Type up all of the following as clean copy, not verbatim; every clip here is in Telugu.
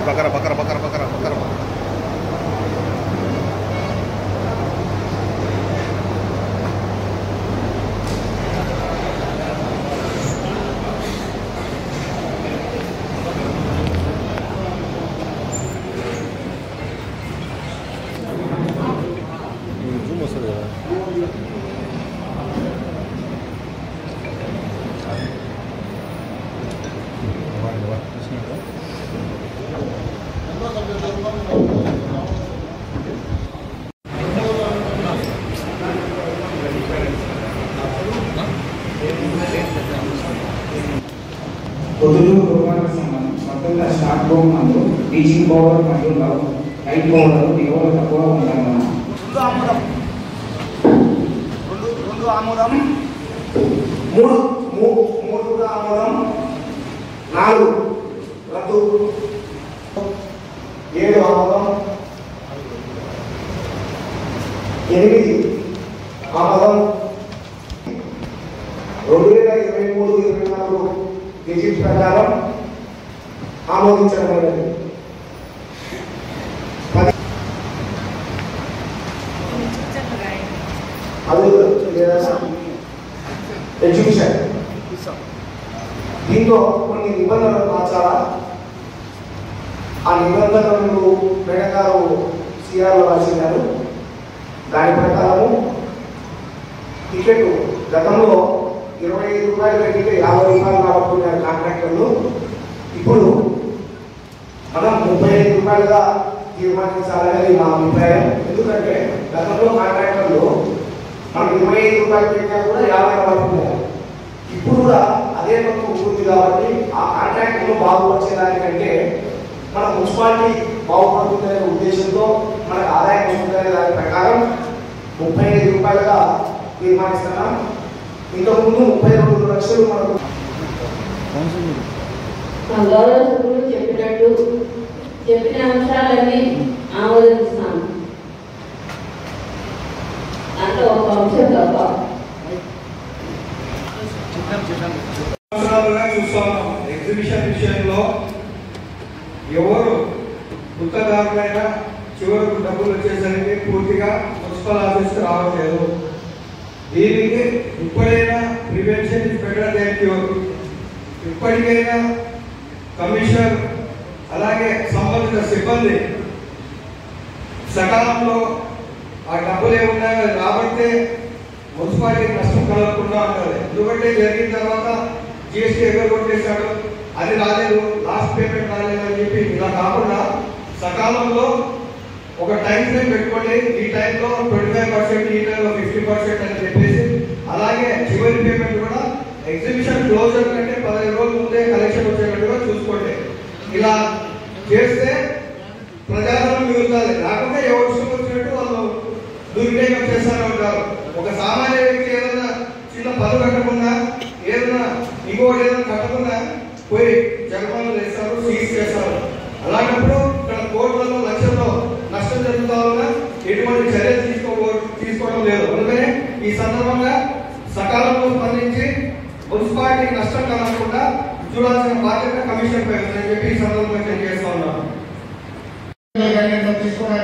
बकरा बकरा बकरा बकरा बकरा స్టార్ట్ బొమ్మలు టీచింగ్ పవర్ మరియు లైట్ పవర్ దిగువ తక్కువ ఉంటాయి. రెండు ఆమోదం మూడు ఆమోదం 4 రద్దు 7 ఆమోదం 8 ఆమోదం 2023-24 గెజిట్ ప్రకారం ఆమోదించబడింది. ఎడ్యుకేషన్ దీంతో కొన్ని నిబంధనలు మార్చాలా, ఆ నిబంధనలు మేడం గారు సిఆర్లో రాసినారు. దాని ప్రకారము టికెట్ గతంలో 25 రూపాయలు పెట్టితే 50 రూపాయలు రాబట్టుకున్నారు కాంట్రాక్టర్లు. ఇప్పుడు మనం 35 రూపాయలుగా తీర్మానించాలనేది మా అభిప్రాయం. ఎందుకంటే గతంలో కాంట్రాక్టర్లు మనం 25 రూపాయలు పెట్టినా కూడా 50 రాబట్టుకున్నారు. ఇప్పుడు కూడా అదే మొత్తం ఉంటుంది కాబట్టి ఆ కాంట్రాక్టర్లు బాగుపరిచేదానికంటే మన మున్సిపాలిటీ బాగుపడుతుందనే ఉద్దేశంతో మనకు ఆదాయం వస్తుందనే దాని ప్రకారం 35 రూపాయలుగా తీర్మానిస్తున్నాం. ఇంతకుముందు 32 లక్షలు మనకు గౌరవ సభ్యులు చెప్పిన అంశాలన్నీ ఆమోదిస్తాను. దాంట్లో ఒక అంశం తప్ప చూస్తాం. ఎగ్జిబిషన్ విషయంలో ఎవరు పుస్తకాలైనా చివరకు డబ్బులు వచ్చేసరికి పూర్తిగా మున్సిపల్ ఆఫీస్కి రావట్లేదు. దీనికి ఇప్పుడైనా prevention is better than cure. ఇప్పటికైనా కమిషనర్ అలాగే సంబంధిత సిబ్బంది సకాలంలో ఆ డబ్బులు ఏమున్నాయో రాబట్టే మున్సిపాలిటీకి నష్టం కలగకుండా ఉంటుంది. ఎందుకంటే జరిగిన తర్వాత జిఎస్టీ ఎగరగొట్టేశాడు, అది రాలేదు, లాస్ట్ పేమెంట్ రాలేదు అని చెప్పి ఇలా కాకుండా సకాలంలో ఒక టైం ఫ్రేమ్ పెట్టుకోండి. ఈ టైంలో 25%, ఈ టైంలో 50% అని చెప్పేసి, అలాగే చివరి పేమెంట్ కూడా ఎగ్జిబిషన్ క్లోజర్ కంటే 15 రోజుల ముందే కలెక్షన్ వచ్చేటట్టుగా చూసుకోండి. ఇలా చేస్తే ప్రజాధనం మిగులుతుంది. లేకపోతే ఎవరు ఇష్టం వచ్చినట్టు వాళ్ళు దుర్వినియోగం చేస్తూనే ఉంటారు. ఒక సామాన్య వ్యక్తి ఏదైనా చిన్న పనులు కట్టకుండా ఏదైనా ఇంకోటి ఏదైనా కట్టకుండా పోయి జగన్లు వేస్తారు, సీజ్ చేస్తారు. అలాంటప్పుడు ఇక్కడ కోట్లలో లక్షల్లో నష్టం జరుగుతా ఉన్నా ఎటువంటి చర్యలు తీసుకోవడం లేదు. అందుకనే ఈ సందర్భంగా సకాలంలో స్పందించి మున్సిపాలిటీకి నష్టం కలగకుండా చూడాల్సిన బాధ్యత కమిషన్ పై ఉందని చెప్పి ఈ సందర్భంగా తెలియజేస్తా ఉన్నాను. తీసుకొని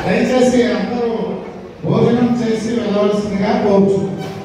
దయచేసి అందరూ భోజనం చేసి వెళ్ళవలసిందిగా కోరుచున్నాను.